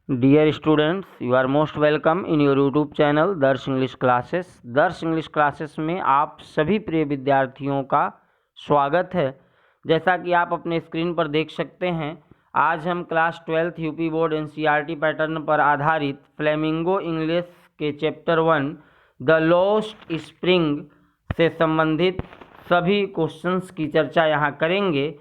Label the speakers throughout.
Speaker 1: Dear students, you are most welcome in your YouTube channel दर्श English classes. दर्श English classes में आप सभी प्रिय विद्यार्थियों का स्वागत है। जैसा कि आप अपने स्क्रीन पर देख सकते हैं, आज हम class 12th UP board NCERT pattern पर आधारित फ्लेमिंगो इंग्लिश के चैप्टर 1 द लॉस्ट स्प्रिंग से संबंधित सभी क्वेश्चंस की चर्चा यहाँ करेंगे,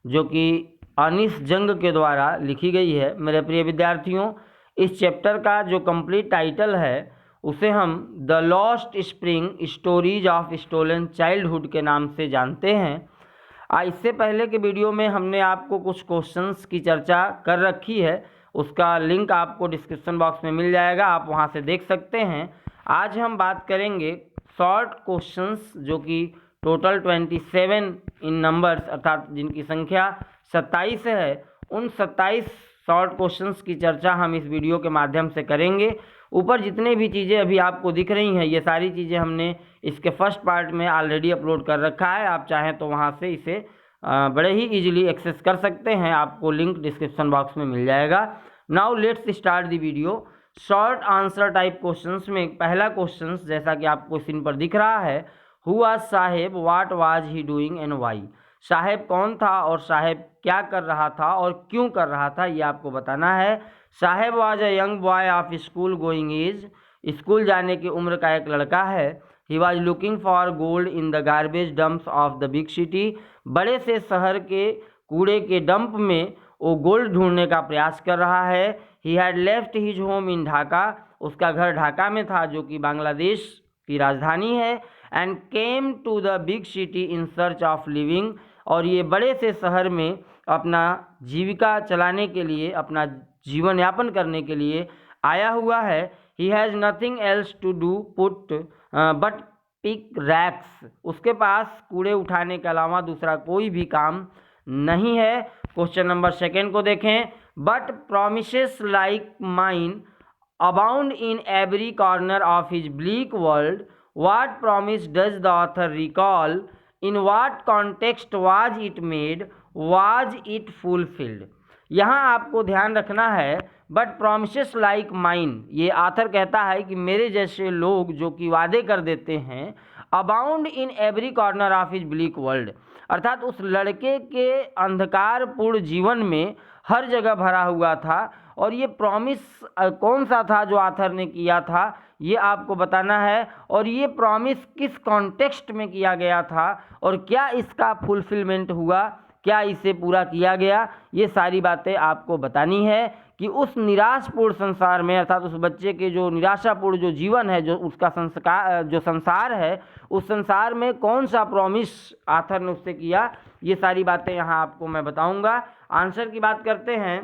Speaker 1: जो कि अनीस जंग के द्वारा लिखी गई है। मेरे प्रिय विद्यार्थियों, इस चैप्टर का जो कंप्लीट टाइटल है उसे हम the lost spring stories of stolen childhood के नाम से जानते हैं। इससे पहले के वीडियो में हमने आपको कुछ क्वेश्चंस की चर्चा कर रखी है, उसका लिंक आपको डिस्क्रिप्शन बॉक्स में मिल जाएगा, आप वहां से देख सकते हैं। आज हम बात करेंगे शॉर्ट क्वेश्चंस, जो कि टोटल 27 इन नंबर्स, अर्थात जिनकी संख्या 27 है। उन 27 शॉर्ट क्वेश्चंस की चर्चा हम इस वीडियो के माध्यम से करेंगे। ऊपर जितने भी चीज़ें अभी आपको दिख रही हैं, ये सारी चीज़ें हमने इसके फर्स्ट पार्ट में ऑलरेडी अपलोड कर रखा है। आप चाहें तो वहाँ से इसे बड़े ही इजीली एक्सेस कर सकते हैं, आपको लिंक डिस्क्रिप्शन बॉक्स में मिल जाएगा। Now let's start the video. Short answer type questions में पहला क्वेश्चन, जैसा कि आपको स्क्रीन पर दिख रहा है, who was Saheb, what was he doing and why. Saheb कौन था और साहेब क्या कर रहा था और क्यों कर रहा था, ये आपको बताना है। Saheb was a young boy of school going age, school जाने की उम्र का एक लड़का है। He was looking for gold in the garbage dumps of the big city, बड़े से शहर के कूड़े के डंप में वो गोल्ड ढूंढने का प्रयास कर रहा है। He had left his home in Dhaka, उसका घर ढाका में था, जो कि बांग्लादेश की राजधानी है। And came to the big city in search of living, और ये बड़े से शहर में अपना जीविका चलाने के लिए, अपना जीवन यापन करने के लिए आया हुआ है। He has nothing else to do put but pick rags, उसके पास कूड़े उठाने के अलावा दूसरा कोई भी काम नहीं है। क्वेश्चन नंबर सेकेंड को देखें। But promises like mine abound in every corner of his bleak world, what promise does the author recall, in what context was it made, was it fulfilled। यहाँ आपको ध्यान रखना है, बट प्रोमिसेस लाइक माइन, ये author कहता है कि मेरे जैसे लोग जो कि वादे कर देते हैं, abound in every corner of his bleak world, अर्थात उस लड़के के अंधकारपूर्ण जीवन में हर जगह भरा हुआ था। और ये प्रॉमिस कौन सा था जो आथर ने किया था, ये आपको बताना है। और ये प्रॉमिस किस कॉन्टेक्स्ट में किया गया था और क्या इसका फुलफिलमेंट हुआ, क्या इसे पूरा किया गया, ये सारी बातें आपको बतानी है। कि उस निराशपूर्ण संसार में, अर्थात उस बच्चे के जो निराशापूर्ण जो जीवन है, जो उसका संसार है, उस संसार में कौन सा प्रॉमिस आथर ने उससे किया, ये सारी बातें यहाँ आपको मैं बताऊंगा। आंसर की बात करते हैं।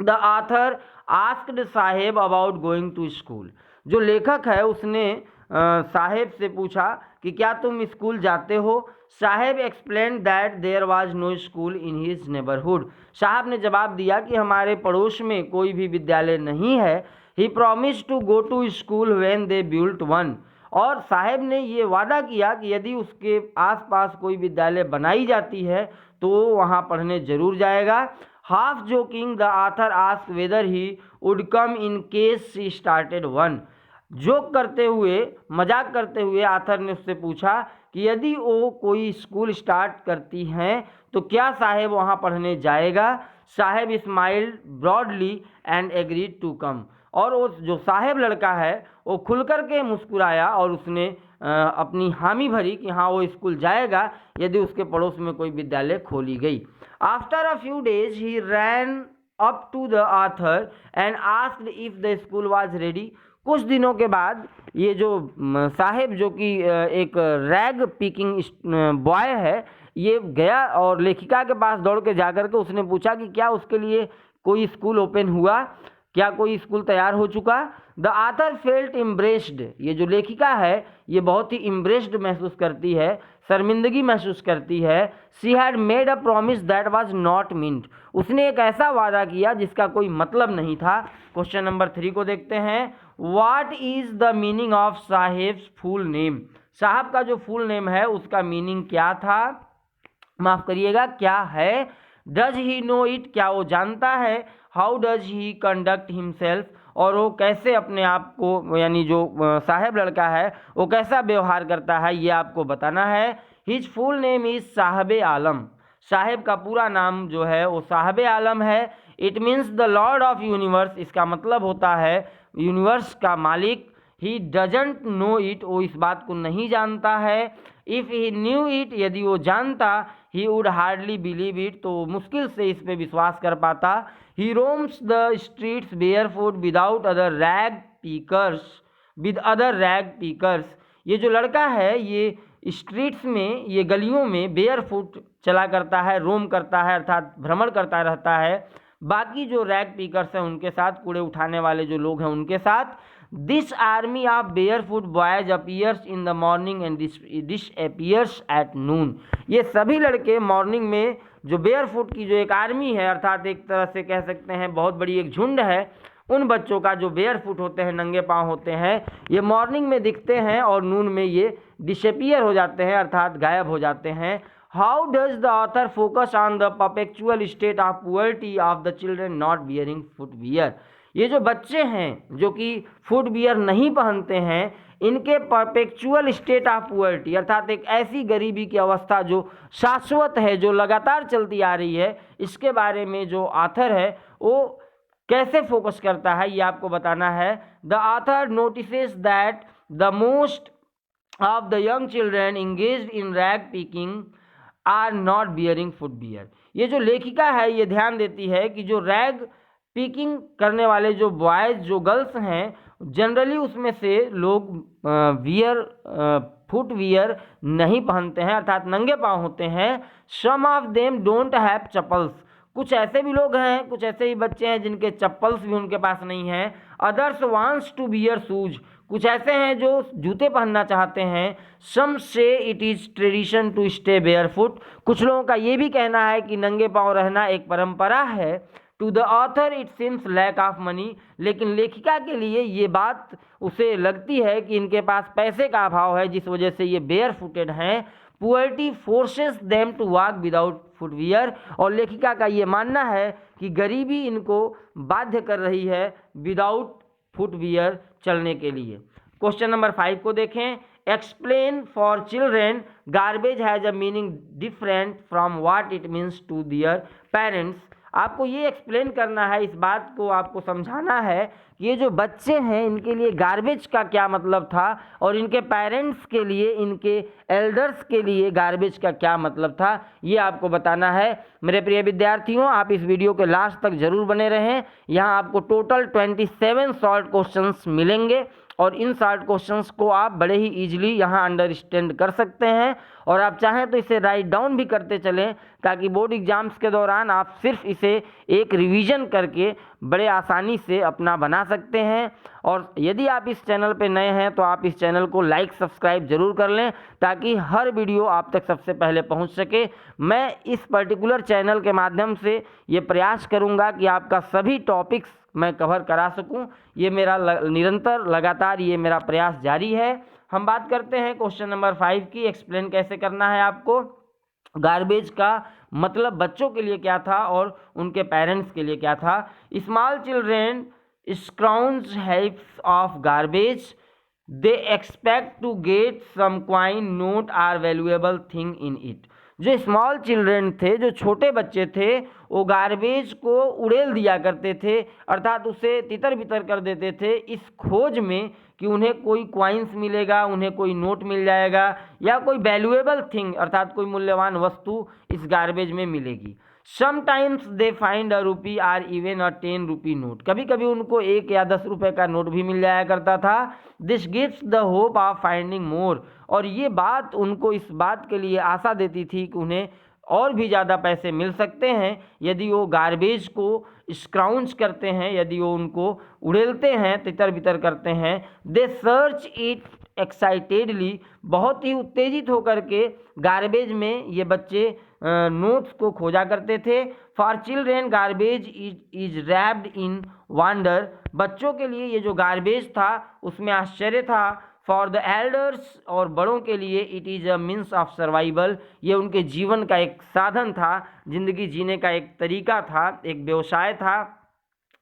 Speaker 1: The author asked Saheb about going to school, जो लेखक है उसने साहेब से पूछा कि क्या तुम स्कूल जाते हो। Saheb explain that there was no school in his neighbourhood, Sahab ने जवाब दिया कि हमारे पड़ोस में कोई भी विद्यालय नहीं है। He promise to go to school when they built one, और साहेब ने ये वादा किया कि यदि उसके आसपास कोई विद्यालय बनाई जाती है तो वहाँ पढ़ने जरूर जाएगा। Half joking the author ask whether he would come in case she started one, joke करते हुए, मजाक करते हुए आथर ने उससे पूछा कि यदि वो कोई स्कूल स्टार्ट करती हैं तो क्या साहेब वहाँ पढ़ने जाएगा। Saheb smiled broadly and agreed to come, और वो जो साहेब लड़का है वो खुलकर के मुस्कुराया और उसने अपनी हामी भरी कि हाँ वो स्कूल जाएगा यदि उसके पड़ोस में कोई विद्यालय खोली गई। After a few days he ran up to the author and asked if the school was ready, कुछ दिनों के बाद ये जो साहेब, जो कि एक रैग पिकिंग बॉय है, ये गया और लेखिका के पास दौड़ के जाकर के उसने पूछा कि क्या उसके लिए कोई स्कूल ओपन हुआ, क्या कोई स्कूल तैयार हो चुका। द आथर फेल्ट इम्ब्रेस्ड, ये जो लेखिका है ये बहुत ही इम्ब्रेस्ड महसूस करती है, शर्मिंदगी महसूस करती है। She had made a promise that was not meant, उसने एक ऐसा वादा किया जिसका कोई मतलब नहीं था। क्वेश्चन नंबर 3 को देखते हैं। What is the meaning of Saheb's full name, साहब का जो फुल नेम है उसका मीनिंग क्या था, माफ करिएगा क्या है। डज ही नो इट, क्या वो जानता है। How does he conduct himself, और वो कैसे अपने आप को, यानी जो साहेब लड़का है वो कैसा व्यवहार करता है, ये आपको बताना है। हिज फुल नेम इज साहब आलम, साहेब का पूरा नाम जो है वो साहब आलम है। It means the Lord of universe, इसका मतलब होता है यूनिवर्स का मालिक। ही डजंट नो इट, वो इस बात को नहीं जानता है। इफ़ ही न्यू इट, यदि वो जानता, he would hardly believe it, तो मुश्किल से इस पे विश्वास कर पाता। He roams the streets barefoot without other rag pickers, with other rag pickers, ये जो लड़का है ये स्ट्रीट्स में, ये गलियों में बेयरफुट चला करता है, रोम करता है, अर्थात भ्रमण करता रहता है बाकी जो रैग पीकर्स हैं उनके साथ, कूड़े उठाने वाले जो लोग हैं उनके साथ। This army of barefoot boys appears in the morning and this appears at noon, ये सभी लड़के मॉर्निंग में, जो बेयरफुट की जो एक आर्मी है, अर्थात एक तरह से कह सकते हैं बहुत बड़ी एक झुंड है, उन बच्चों का जो बेयरफुट होते हैं, नंगे पांव होते हैं, ये मॉर्निंग में दिखते हैं और नून में ये डिसअपीयर हो जाते हैं, अर्थात गायब हो जाते हैं। How does the author focus on the perpetual state of poverty of the children not bearing footwear, ये जो बच्चे हैं जो कि फुटवियर नहीं पहनते हैं, इनके परपेचुअल स्टेट ऑफ पुअर्टी, अर्थात एक ऐसी गरीबी की अवस्था जो शाश्वत है, जो लगातार चलती आ रही है, इसके बारे में जो ऑथर है वो कैसे फोकस करता है, ये आपको बताना है। The author notices that the most of the young children engaged in rag picking are not bearing footwear, ये जो लेखिका है ये ध्यान देती है कि जो रैग पिकिंग करने वाले जो बॉयज़, जो गर्ल्स हैं, जनरली उसमें से लोग फुटवियर नहीं पहनते हैं, अर्थात नंगे पाँव होते हैं। Some of them don't have chappals, कुछ ऐसे भी लोग हैं, कुछ ऐसे ही बच्चे हैं जिनके चप्पल्स भी उनके पास नहीं हैं। Others wants to bear shoes, कुछ ऐसे हैं जो जूते पहनना चाहते हैं। Some say it is tradition to stay barefoot, कुछ लोगों का ये भी कहना है कि नंगे पाँव रहना एक परंपरा है। To the author it seems lack of money, लेकिन लेखिका के लिए ये बात उसे लगती है कि इनके पास पैसे का अभाव है, जिस वजह से ये बेयर फुटेड हैं। Poverty forces them to walk without footwear, और लेखिका का ये मानना है कि गरीबी इनको बाध्य कर रही है विदाउट फुटवियर चलने के लिए। क्वेश्चन नंबर 5 को देखें। Explain for children garbage has a meaning different from what it means to their parents, आपको ये एक्सप्लेन करना है, इस बात को आपको समझाना है कि ये जो बच्चे हैं इनके लिए गार्बेज का क्या मतलब था और इनके पेरेंट्स के लिए, इनके एल्डर्स के लिए गार्बेज का क्या मतलब था, ये आपको बताना है। मेरे प्रिय विद्यार्थियों, आप इस वीडियो के लास्ट तक जरूर बने रहें। यहाँ आपको टोटल 27 शॉर्ट क्वेश्चंस मिलेंगे और इन शॉर्ट क्वेश्चंस को आप बड़े ही इजीली यहाँ अंडरस्टैंड कर सकते हैं, और आप चाहें तो इसे राइट डाउन भी करते चलें, ताकि बोर्ड एग्जाम्स के दौरान आप सिर्फ इसे एक रिवीजन करके बड़े आसानी से अपना बना सकते हैं। और यदि आप इस चैनल पे नए हैं तो आप इस चैनल को लाइक सब्सक्राइब जरूर कर लें, ताकि हर वीडियो आप तक सबसे पहले पहुंच सके। मैं इस पर्टिकुलर चैनल के माध्यम से ये प्रयास करूंगा कि आपका सभी टॉपिक्स मैं कवर करा सकूं। ये मेरा निरंतर लगातार ये मेरा प्रयास जारी है। हम बात करते हैं क्वेश्चन नंबर 5 की। एक्सप्लेन कैसे करना है आपको, गार्बेज का मतलब बच्चों के लिए क्या था और उनके पेरेंट्स के लिए क्या था। Small children scrounge helps of garbage, they expect to get some coin note or valuable thing in it. जो स्मॉल चिल्ड्रेन थे, जो छोटे बच्चे थे, वो गार्बेज को उड़ेल दिया करते थे, अर्थात उसे तितर बितर कर देते थे इस खोज में कि उन्हें कोई क्वाइंस मिलेगा, उन्हें कोई नोट मिल जाएगा, या कोई वैल्यूएबल थिंग अर्थात कोई मूल्यवान वस्तु इस गार्बेज में मिलेगी। Sometimes they find a rupee or even a 10 rupee note, कभी कभी उनको 1 या 10 रुपये का नोट भी मिल जाया करता था। This gives the hope of finding more, और ये बात उनको इस बात के लिए आशा देती थी कि उन्हें और भी ज़्यादा पैसे मिल सकते हैं यदि वो गार्बेज को स्क्राउंज करते हैं, यदि वो उनको उड़ेलते हैं, तितर बितर करते हैं। दे सर्च इट एक्साइटेडली, बहुत ही उत्तेजित होकर के गार्बेज में ये बच्चे नोट्स को खोजा करते थे। For children garbage is wrapped in wonder, बच्चों के लिए ये जो गार्बेज था उसमें आश्चर्य था। फॉर द एल्डर्स, और बड़ों के लिए it is a means of survival, ये उनके जीवन का एक साधन था, जिंदगी जीने का एक तरीका था, एक व्यवसाय था।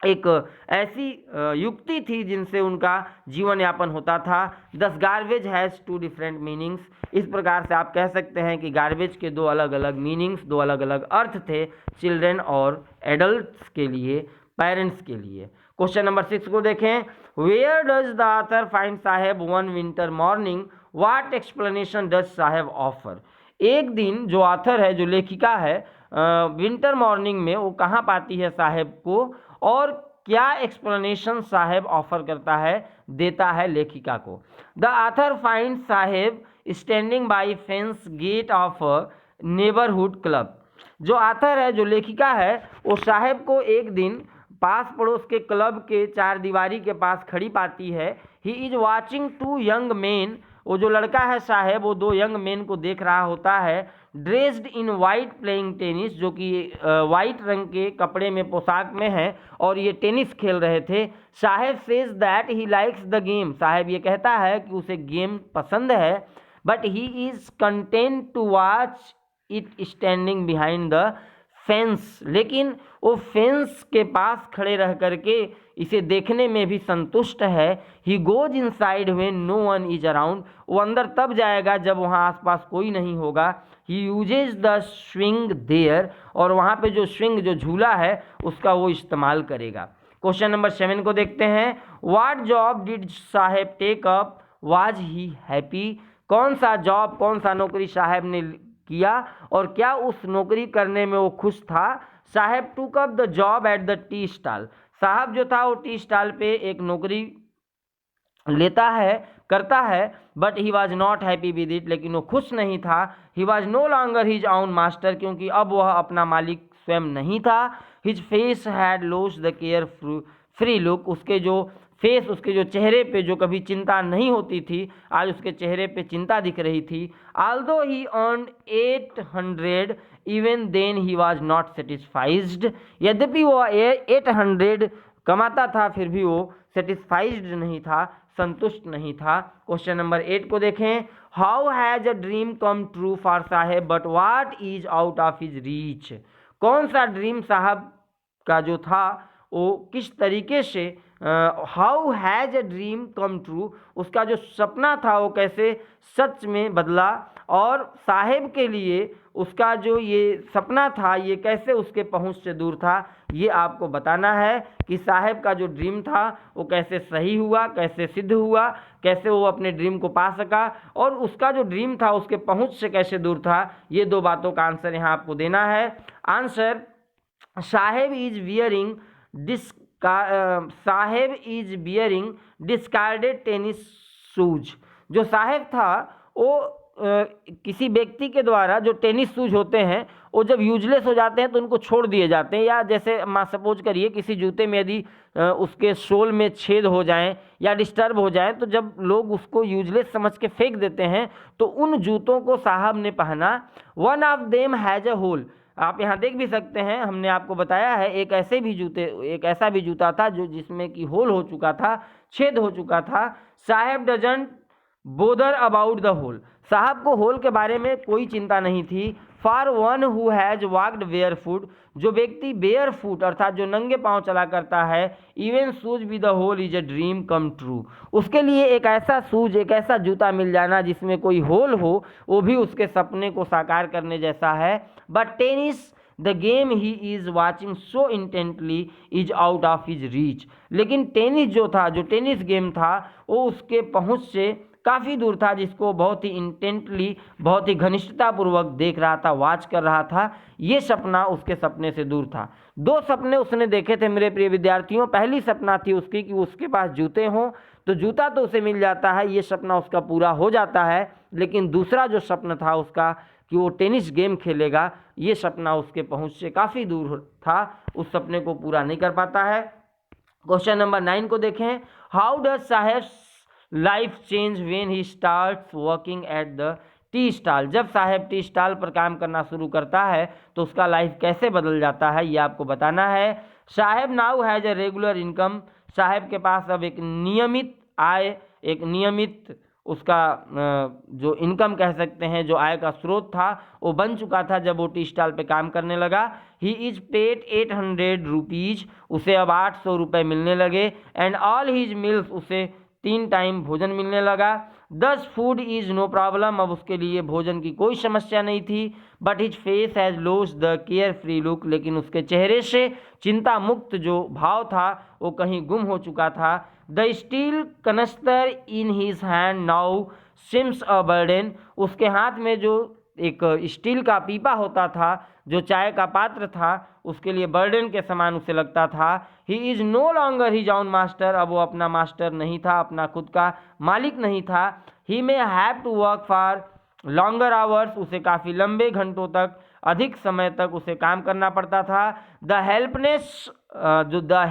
Speaker 1: एक ऐसी युक्ति थी जिनसे उनका जीवन यापन होता था। Thus garbage has two different meanings, इस प्रकार से आप कह सकते हैं कि गार्बेज के दो अलग अलग मीनिंग्स, दो अलग अलग अर्थ थे, चिल्ड्रेन और एडल्ट्स के लिए, पेरेंट्स के लिए। क्वेश्चन नंबर 6 को देखें। Where does the author find Saheb one winter morning, what explanation does Saheb offer. एक दिन जो ऑथर है, जो लेखिका है, विंटर मॉर्निंग में वो कहाँ पाती है साहेब को, और क्या एक्सप्लेनेशन साहेब ऑफर करता है, देता है लेखिका को। The author find Saheb standing by fence gate of neighbourhood club. जो ऑथर है, जो लेखिका है, वो साहेब को एक दिन पास पड़ोस के क्लब के चार दीवारी के पास खड़ी पाती है। He is watching two young men, वो जो लड़का है साहेब, वो दो यंग मेन को देख रहा होता है। Dressed in white playing tennis, जो कि वाइट रंग के कपड़े में, पोशाक में है, और ये टेनिस खेल रहे थे। Saheb says that he likes the game, Saheb ये कहता है कि उसे गेम पसंद है। But he is content to watch it standing behind the fence, लेकिन वो फेंस के पास खड़े रह करके इसे देखने में भी संतुष्ट है। He goes inside when no one is around, वो अंदर तब जाएगा जब वहाँ आसपास कोई नहीं होगा। ही यूजेज द स्विंग देयर, और वहाँ पे जो स्विंग, जो झूला है, उसका वो इस्तेमाल करेगा। क्वेश्चन नंबर 7 को देखते हैं। What job did Saheb take up, was he happy. कौन सा जॉब, कौन सा नौकरी साहेब ने किया और क्या उस नौकरी करने में वो खुश था। साहेब टूक up the job eight the tea stall, साहब जो था वो टी स्टॉल पे एक नौकरी लेता है, करता है। But he was not happy with it, लेकिन वो खुश नहीं था। He was no longer his own master, क्योंकि अब वह अपना मालिक स्वयं नहीं था। His face had lost the carefree look, उसके जो फेस, उसके जो चेहरे पे जो कभी चिंता नहीं होती थी, आज उसके चेहरे पे चिंता दिख रही थी। Although he earned 800, even then he was not satisfied, यद्यपि वो 800 कमाता था, फिर भी वो सेटिस्फाइड नहीं था, संतुष्ट नहीं था। क्वेश्चन नंबर 8 को देखें। How has a dream come true for Saheb but what is out of his reach. कौन सा ड्रीम साहब का जो था वो किस तरीके से, how has a dream come true, उसका जो सपना था वो कैसे सच में बदला, और साहेब के लिए उसका जो ये सपना था ये कैसे उसके पहुंच से दूर था। ये आपको बताना है कि साहेब का जो ड्रीम था वो कैसे सही हुआ, कैसे सिद्ध हुआ, कैसे वो अपने ड्रीम को पा सका, और उसका जो ड्रीम था उसके पहुंच से कैसे दूर था। ये दो बातों का आंसर यहाँ आपको देना है। Answer, Saheb is bearing Saheb is bearing discarded tennis shoes. जो साहेब था वो किसी व्यक्ति के द्वारा जो टेनिस शूज होते हैं वो जब यूजलेस हो जाते हैं तो उनको छोड़ दिए जाते हैं, या जैसे सपोज करिए किसी जूते में यदि उसके सोल में छेद हो जाएं या डिस्टर्ब हो जाएं, तो जब लोग उसको यूजलेस समझ के फेंक देते हैं, तो उन जूतों को साहब ने पहना। One of them has a hole, आप यहाँ देख भी सकते हैं, हमने आपको बताया है एक ऐसा भी जूता था जो जिसमें कि होल हो चुका था, छेद हो चुका था। Saheb doesn't bother about the hole, Sahab को होल के बारे में कोई चिंता नहीं थी। For one who has walked bear foot, जो व्यक्ति बेयर फुट अर्थात जो नंगे पांव चला करता है, even shoes with the hole is a dream come true, उसके लिए एक ऐसा शूज, एक ऐसा जूता मिल जाना जिसमें कोई होल हो, वो भी उसके सपने को साकार करने जैसा है। But tennis the game he is watching so intently is out of his reach, लेकिन टेनिस जो था, जो टेनिस गेम था, वो उसके पहुंच से काफ़ी दूर था, जिसको बहुत ही इंटेंटली, बहुत ही घनिष्ठतापूर्वक देख रहा था, वॉच कर रहा था। ये सपना उसके सपने से दूर था। दो सपने उसने देखे थे मेरे प्रिय विद्यार्थियों। पहली सपना थी उसकी कि उसके पास जूते हों, तो जूता तो उसे मिल जाता है, ये सपना उसका पूरा हो जाता है। लेकिन दूसरा जो सपना था उसका कि वो टेनिस गेम खेलेगा, ये सपना उसके पहुंच से काफ़ी दूर था, उस सपने को पूरा नहीं कर पाता है। क्वेश्चन नंबर 9 को देखें। How does Saheb life change when he starts working at the tea stall, जब साहेब टी स्टॉल पर काम करना शुरू करता है तो उसका लाइफ कैसे बदल जाता है, ये आपको बताना है। Saheb now has a regular income, Saheb के पास अब एक नियमित आय, एक नियमित उसका जो इनकम कह सकते हैं, जो आय का स्रोत था, वो बन चुका था जब वो टी स्टॉल पे काम करने लगा। ही इज पेड 800 रुपीज़, उसे अब 800 रुपये मिलने लगे। एंड ऑल हीज मील्स, उसे 3 टाइम भोजन मिलने लगा। दस फूड इज नो प्रॉब्लम, अब उसके लिए भोजन की कोई समस्या नहीं थी। But his face has lost the carefree look, लेकिन उसके चेहरे से चिंता मुक्त जो भाव था वो कहीं गुम हो चुका था। The steel canister in his hand now seems a burden, उसके हाथ में जो एक स्टील का पीपा होता था, जो चाय का पात्र था, उसके लिए बर्डन के समान उसे लगता था। He is no longer his own master, अब वो अपना मास्टर नहीं था, अपना खुद का मालिक नहीं था। He may have to work for longer hours, उसे काफ़ी लंबे घंटों तक, अधिक समय तक उसे काम करना पड़ता था। The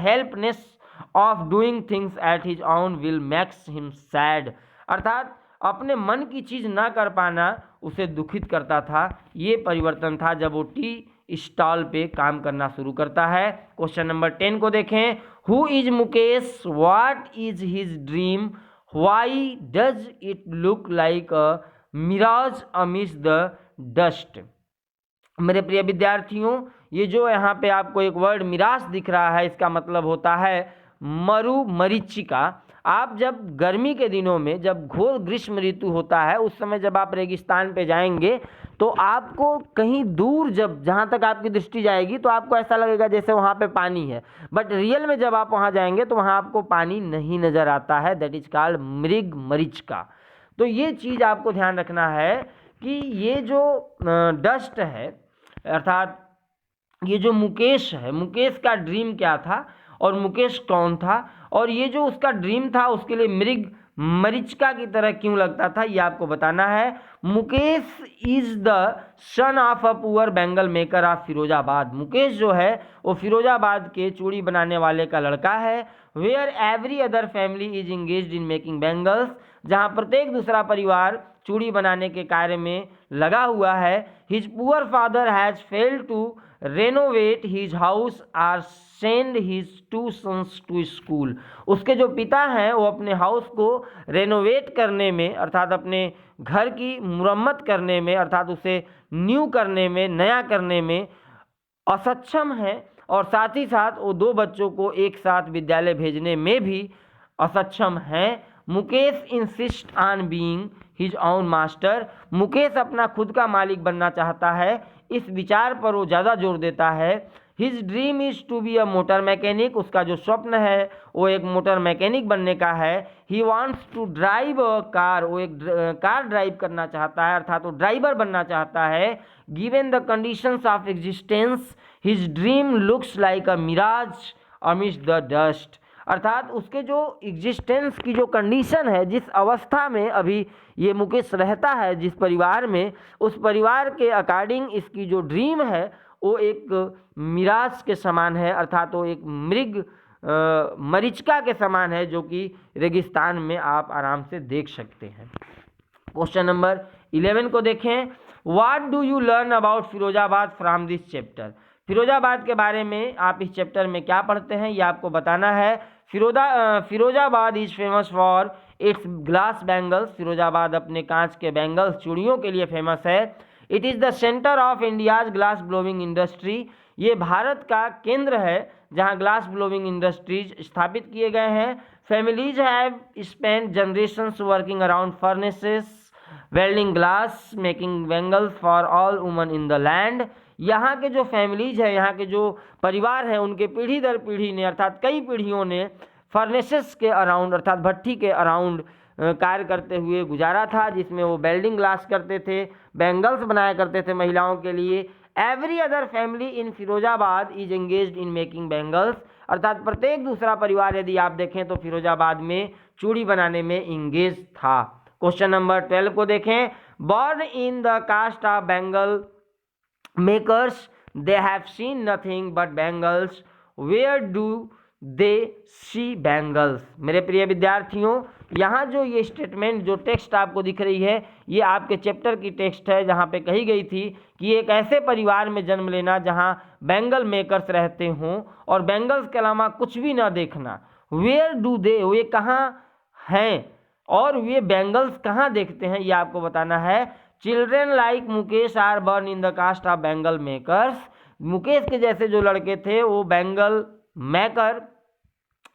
Speaker 1: helplessness of doing things at his own will makes him sad, अर्थात अपने मन की चीज़ ना कर पाना उसे दुखित करता था। ये परिवर्तन था जब वो टी स्टॉल पे काम करना शुरू करता है। क्वेश्चन नंबर 10 को देखें। Who is Mukesh, what is his dream, why does it look like a mirage amid the dust. मेरे प्रिय विद्यार्थियों, ये जो यहाँ पे आपको एक वर्ड मिराज दिख रहा है, इसका मतलब होता है मरीचिका। आप जब गर्मी के दिनों में, जब घोर ग्रीष्म ऋतु होता है, उस समय जब आप रेगिस्तान पे जाएंगे तो आपको कहीं दूर, जब जहाँ तक आपकी दृष्टि जाएगी तो आपको ऐसा लगेगा जैसे वहाँ पे पानी है, बट रियल में जब आप वहाँ जाएंगे तो वहाँ आपको पानी नहीं नज़र आता है। दैट इज कॉल्ड मृग मरीचिका। तो ये चीज़ आपको ध्यान रखना है कि ये जो डस्ट है, अर्थात ये जो मुकेश है, मुकेश का ड्रीम क्या था और मुकेश कौन था, और ये जो उसका ड्रीम था उसके लिए मृग मरीचिका की तरह क्यों लगता था, ये आपको बताना है। Mukesh is the son of a poor bangle maker of Firozabad. Mukesh जो है वो फिरोजाबाद के चूड़ी बनाने वाले का लड़का है। Where every other family is engaged in making bangles, जहाँ प्रत्येक दूसरा परिवार चूड़ी बनाने के कार्य में लगा हुआ है। His poor father has failed to renovate his house or send his 2 sons to school. उसके जो पिता हैं वो अपने हाउस को रेनोवेट करने में, अर्थात अपने घर की मुरम्मत करने में, अर्थात उसे न्यू करने में, नया करने में असक्षम है, और साथ ही साथ वो 2 बच्चों को एक साथ विद्यालय भेजने में भी असक्षम हैं। Mukesh insist on being his own master, Mukesh अपना खुद का मालिक बनना चाहता है, इस विचार पर वो ज़्यादा जोर देता है। His dream is to be a motor mechanic, उसका जो स्वप्न है वो एक मोटर मैकेनिक बनने का है। He wants to drive a car, वो एक कार ड्राइव करना चाहता है, अर्थात वो ड्राइवर बनना चाहता है। Given the conditions of existence his dream looks like a mirage amidst the dust, अर्थात उसके जो एग्जिस्टेंस की जो कंडीशन है, जिस अवस्था में अभी ये मुकेश रहता है, जिस परिवार में, उस परिवार के अकॉर्डिंग इसकी जो ड्रीम है वो एक मिराज के समान है, अर्थात वो एक मृग मरीचिका के समान है, जो कि रेगिस्तान में आप आराम से देख सकते हैं। क्वेश्चन नंबर 11 को देखें। What do you learn about Firozabad from this chapter. Firozabad के बारे में आप इस चैप्टर में क्या पढ़ते हैं ये आपको बताना है। Firozabad is famous for its glass bangles, Firozabad अपने कांच के बैंगल्स, चूड़ियों के लिए फेमस है। It is the centre of India's glass blowing industry, ये भारत का केंद्र है जहां ग्लास ब्लोविंग इंडस्ट्रीज स्थापित किए गए हैं। Families have spent generations working around furnaces welding glass making bangles for all woman in the land. यहाँ के जो फैमिलीज है, यहाँ के जो परिवार हैं, उनके पीढ़ी दर पीढ़ी ने, अर्थात कई पीढ़ियों ने फर्नेसेस के अराउंड, अर्थात भट्ठी के अराउंड कार्य करते हुए गुजारा था, जिसमें वो वेल्डिंग ग्लास करते थे, बैंगल्स बनाया करते थे महिलाओं के लिए। Every other family in Firozabad is engaged in making bangles, अर्थात प्रत्येक दूसरा परिवार यदि आप देखें तो फिरोजाबाद में चूड़ी बनाने में इंगेज था। क्वेश्चन नंबर 12 को देखें। Born in the caste of bangle makers they have seen nothing but bangles, where do they see bangles. मेरे प्रिय विद्यार्थियों, यहाँ जो ये स्टेटमेंट, जो टेक्स्ट आपको दिख रही है, ये आपके चैप्टर की टेक्स्ट है, जहाँ पे कही गई थी कि एक ऐसे परिवार में जन्म लेना जहाँ बैंगल मेकर्स रहते हों और बैंगल्स के अलावा कुछ भी ना देखना। वेयर डू दे, वे कहाँ हैं और ये बेंगल्स कहाँ देखते हैं ये आपको बताना है। Children like Mukesh are born in the caste of bangle makers. Mukesh के जैसे जो लड़के थे वो बेंगल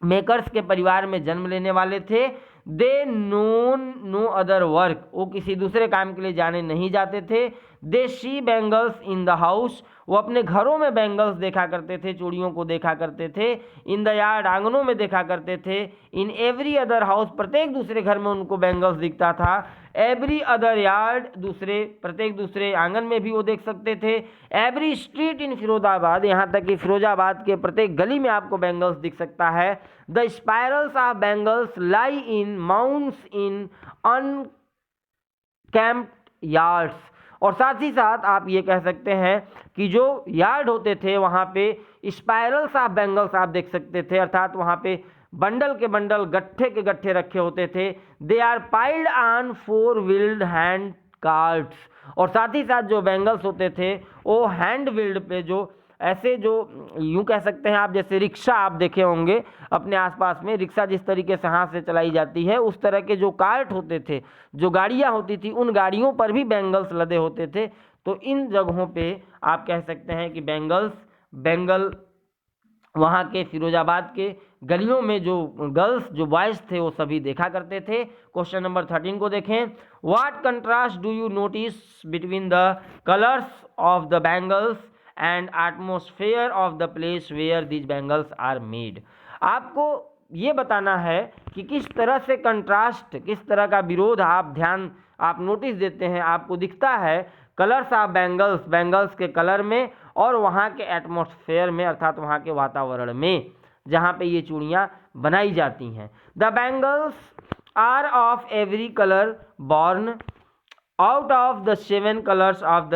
Speaker 1: मेकर्स के परिवार में जन्म लेने वाले थे। दे नो अदर वर्क, वो किसी दूसरे काम के लिए जाने नहीं जाते थे। दे सी बेंगल्स इन द हाउस, वो अपने घरों में बेंगल्स देखा करते थे, चूड़ियों को देखा करते थे। इन द यार्ड, आंगनों में देखा करते थे। इन एवरी अदर हाउस, प्रत्येक दूसरे घर में उनको बेंगल्स दिखता था। एवरी अदर यार्ड, प्रत्येक दूसरे आंगन में भी वो देख सकते थे। एवरी स्ट्रीट इन फिरोजाबाद, यहाँ तक कि फिरोजाबाद के प्रत्येक गली में आपको बेंगल्स दिख सकता है। The spirals of bangles lie in mounds in unkempt yards, और साथ ही साथ आप ये कह सकते हैं कि जो यार्ड होते थे वहाँ पे स्पायरल्स ऑफ बेंगल्स आप देख सकते थे, अर्थात वहाँ पे बंडल के बंडल, गट्ठे के गट्ठे रखे होते थे। They are piled on 4 wheeled hand carts, और साथ ही साथ जो बेंगल्स होते थे वो हैंड व्हील्ड पे, जो ऐसे जो यूं कह सकते हैं आप, जैसे रिक्शा आप देखे होंगे अपने आसपास में, रिक्शा जिस तरीके से हाथ से चलाई जाती है उस तरह के जो कार्ट होते थे, जो गाड़ियां होती थी, उन गाड़ियों पर भी बेंगल्स लदे होते थे। तो इन जगहों पे आप कह सकते हैं कि बेंगल वहाँ के फिरोजाबाद के गलियों में जो गर्ल्स, जो बॉयज़ थे वो सभी देखा करते थे। क्वेश्चन नंबर 13 को देखें। What contrast do you notice between the colours of the bangles and atmosphere of the place where these bangles are made. आपको ये बताना है कि किस तरह से कंट्रास्ट, किस तरह का विरोध आप नोटिस देते हैं, आपको दिखता है कलर्स ऑफ बेंगल्स के कलर में और वहाँ के एटमॉस्फेयर में, अर्थात वहाँ के वातावरण में जहाँ पे ये चूड़ियाँ बनाई जाती हैं। The bangles are of every colour born out of the 7 colours of the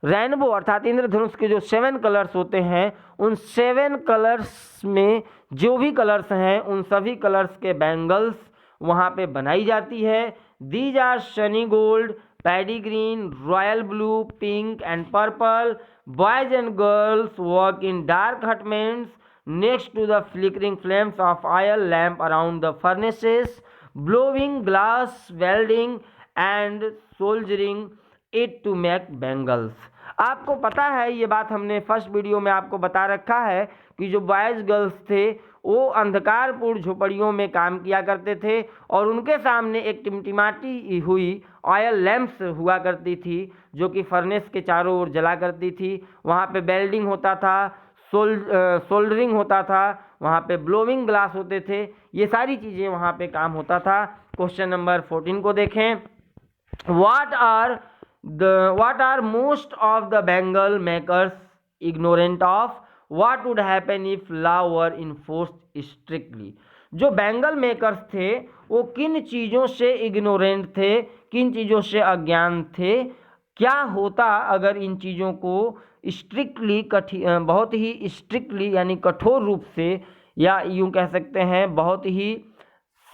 Speaker 1: rainbow अर्थात इंद्रधनुष के जो 7 कलर्स होते हैं, उन 7 कलर्स में जो भी कलर्स हैं उन सभी कलर्स के बेंगल्स वहाँ पे बनाई जाती है। These are sunny gold, paddy green, royal blue, pink and purple. Boys and girls work in dark hutments next to the flickering flames of oil lamp around the furnaces, blowing glass, welding and soldering it to make bangles। आपको पता है ये बात, हमने first video में आपको बता रखा है कि जो बॉयज़ गर्ल्स थे वो अंधकारपूर्ण झोपड़ियों में काम किया करते थे और उनके सामने एक टिमटिमाती हुई ऑयल लैंप्स हुआ करती थी जो कि फर्नेस के चारों ओर जला करती थी। वहाँ पे वेल्डिंग होता था, सोल्डरिंग होता था, वहाँ पे ब्लोइंग ग्लास होते थे, ये सारी चीज़ें वहाँ पे काम होता था। क्वेश्चन नंबर 14 को देखें। what are most of the Bengal makers ignorant of? What would happen if law were enforced strictly? जो बेंगल मेकर्स थे वो किन चीज़ों से इग्नोरेंट थे, किन चीज़ों से अज्ञान थे, क्या होता अगर इन चीज़ों को स्ट्रिक्टली बहुत ही स्ट्रिक्टली यानी कठोर रूप से, या यूं कह सकते हैं बहुत ही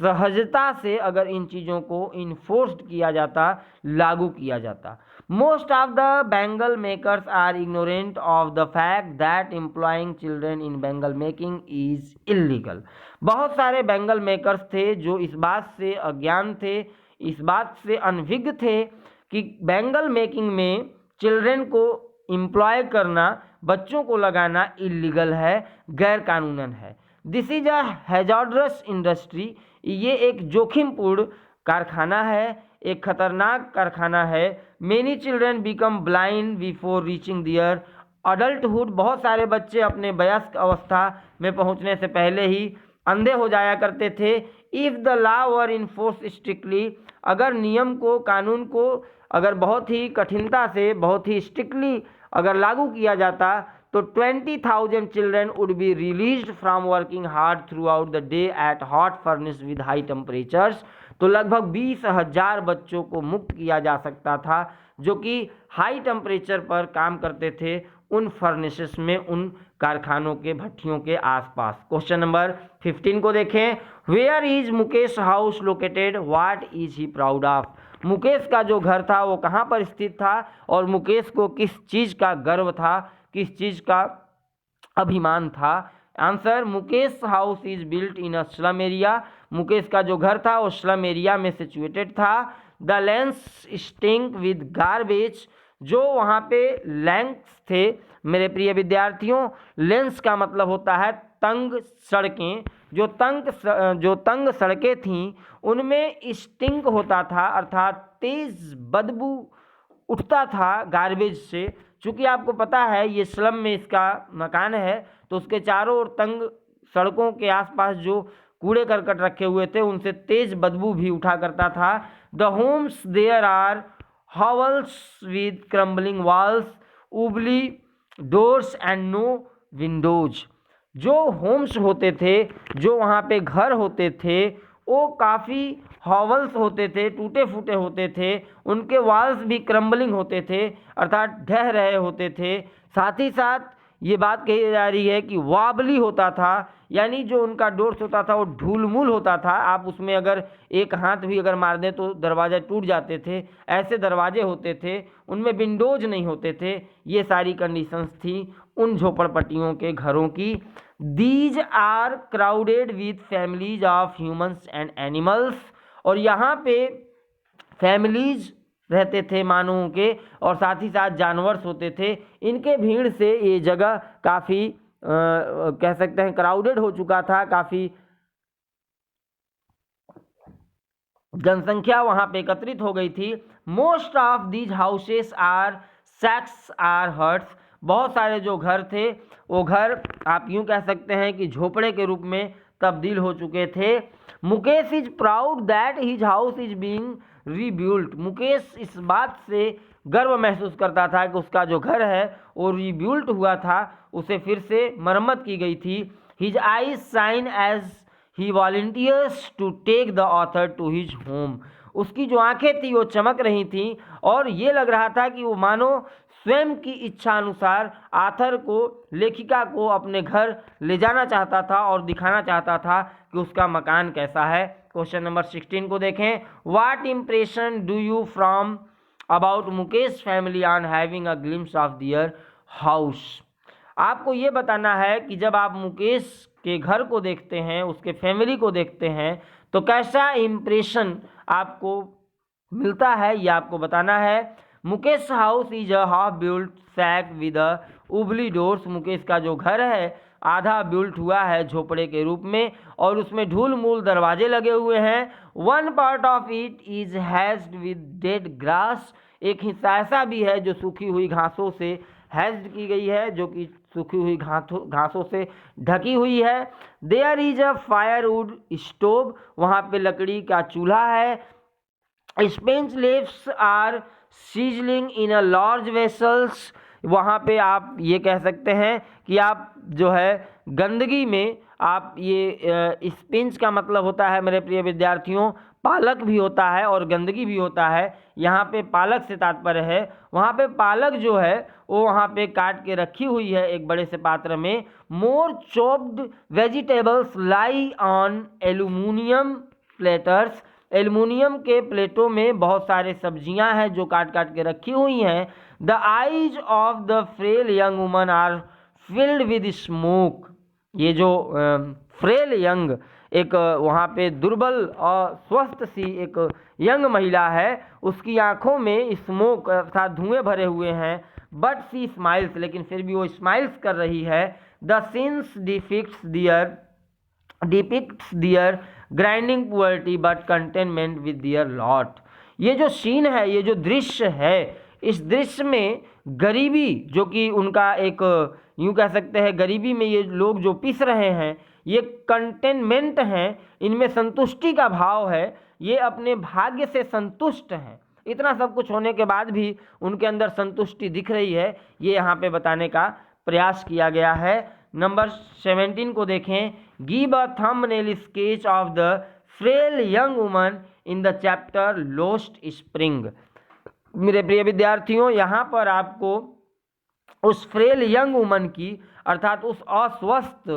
Speaker 1: सहजता से अगर इन चीज़ों को इन्फोर्स्ड किया जाता, लागू किया जाता। Most of the bangle makers are ignorant of the fact that employing children in bangle making is illegal. बहुत सारे बेंगल मेकर्स थे जो इस बात से अज्ञान थे, इस बात से अनभिज्ञ थे कि बेंगल मेकिंग में चिल्ड्रेन को एम्प्लॉय करना, बच्चों को लगाना इलीगल है, गैर कानूनन है। This is a hazardous industry, ये एक जोखिमपूर्ण कारखाना है, एक खतरनाक कारखाना है। Many children become blind before reaching their adulthood, बहुत सारे बच्चे अपने वयस्क अवस्था में पहुंचने से पहले ही अंधे हो जाया करते थे। If the law were enforce strictly, अगर नियम को, कानून को अगर बहुत ही कठिनता से, बहुत ही स्ट्रिक्टली अगर लागू किया जाता तो 20,000 children would be released from working hard through out the day at hot furnace with high temperatures, तो लगभग 20,000 बच्चों को मुक्त किया जा सकता था जो कि हाई टेम्परेचर पर काम करते थे उन फर्नेसेस में, उन कारखानों के भट्टियों के आसपास। क्वेश्चन नंबर 15 को देखें। Where is Mukesh house located, what is he proud of? मुकेश का जो घर था वो कहाँ पर स्थित था और मुकेश को किस चीज़ का गर्व था, किस चीज़ का अभिमान था? Answer, Mukesh house is built in a slum area. Mukesh का जो घर था वो स्लम एरिया में सिचुएटेड था। The lens stink with garbage, जो वहाँ पे लैंक्स थे मेरे प्रिय विद्यार्थियों, लेंस का मतलब होता है तंग सड़कें, जो तंग सड़कें थीं उनमें स्टिंक होता था, अर्थात तेज बदबू उठता था गार्बेज से। चूँकि आपको पता है ये स्लम में इसका मकान है, तो उसके चारों ओर तंग सड़कों के आसपास जो कूड़े करकट रखे हुए थे उनसे तेज बदबू भी उठा करता था। The homes there are hovels with crumbling walls, wobbly doors and no windows. जो होम्स होते थे, जो वहाँ पे घर होते थे, वो काफ़ी हॉवल्स होते थे, टूटे फूटे होते थे, उनके वॉल्स भी क्रम्बलिंग होते थे, अर्थात ढह रहे होते थे। साथ ही साथ ये बात कही जा रही है कि वाबली होता था, यानी जो उनका डोर्स होता था वो ढूलमूल होता था, आप उसमें अगर एक हाथ भी अगर मार दें तो दरवाजे टूट जाते थे, ऐसे दरवाजे होते थे, उनमें विंडोज नहीं होते थे। ये सारी कंडीशंस थी उन झोपड़पट्टियों के घरों की। These are crowded with families of humans and animals, और यहाँ पे फैमिलीज रहते थे मानवों के, और साथ ही साथ जानवर्स होते थे। इनके भीड़ से ये जगह काफ़ी कह सकते हैं क्राउडेड हो चुका था, काफ़ी जनसंख्या वहाँ पे एकत्रित हो गई थी। Most of these houses are shacks or huts, बहुत सारे जो घर थे वो घर आप यूँ कह सकते हैं कि झोपड़े के रूप में तब्दील हो चुके थे। Mukesh is proud that his house is being rebuilt, Mukesh इस बात से गर्व महसूस करता था कि उसका जो घर है वो रीबिल्ट हुआ था, उसे फिर से मरम्मत की गई थी। His eyes shine as he volunteers to take the author to his home, उसकी जो आंखें थी वो चमक रही थी और ये लग रहा था कि वो मानो स्वयं की इच्छा अनुसार आथर को, लेखिका को अपने घर ले जाना चाहता था और दिखाना चाहता था कि उसका मकान कैसा है। क्वेश्चन नंबर 16 को देखें। What impression do you form about Mukesh family on having a glimpse of their house, आपको ये बताना है कि जब आप मुकेश के घर को देखते हैं, उसके फैमिली को देखते हैं, तो कैसा इम्प्रेशन आपको मिलता है, ये आपको बताना है। Mukesh house is a half built shack with a wobbly doors, Mukesh का जो घर है आधा बिल्ट हुआ है झोपड़े के रूप में और उसमें ढूल मूल दरवाजे लगे हुए हैं। One part of it is hedged with dead grass, एक हिस्सा ऐसा भी है जो सूखी हुई घासों से हैज्ड की गई है, जो कि सूखी हुई घासों से ढकी हुई है। There is a firewood stove, वहाँ पे लकड़ी का चूल्हा है। Spinach leaves are sizzling in a large vessels, वहाँ पे आप ये कह सकते हैं कि आप जो है गंदगी में आप ये स्पेंच का मतलब होता है मेरे प्रिय विद्यार्थियों पालक भी होता है और गंदगी भी होता है, यहाँ पे पालक से तात्पर्य है। वहाँ पे पालक जो है वो वहाँ पे काट के रखी हुई है एक बड़े से पात्र में। More chopped vegetables lie on aluminium platters, aluminium के प्लेटों में बहुत सारे सब्जियां हैं जो काट काट के रखी हुई हैं। The eyes of the frail young woman are filled with smoke, ये जो फ्रेल यंग एक वहाँ पे दुर्बल और स्वस्थ सी एक यंग महिला है, उसकी आंखों में स्मोक अर्थात धुएं भरे हुए हैं। बट सी स्माइल्स, लेकिन फिर भी वो स्माइल्स कर रही है। The scenes depicts their grinding poverty but contentment with their lot, ये जो सीन है, ये जो दृश्य है, इस दृश्य में गरीबी जो कि उनका एक यूँ कह सकते हैं गरीबी में ये लोग जो पिस रहे हैं ये कंटेनमेंट हैं, इनमें संतुष्टि का भाव है, ये अपने भाग्य से संतुष्ट हैं। इतना सब कुछ होने के बाद भी उनके अंदर संतुष्टि दिख रही है, ये यहाँ पे बताने का प्रयास किया गया है। नंबर 17 को देखें। Give a thumbnail sketch of the frail young woman in the chapter Lost Spring, मेरे प्रिय विद्यार्थियों यहाँ पर आपको उस फ्रेल यंग वुमन की अर्थात उस अस्वस्थ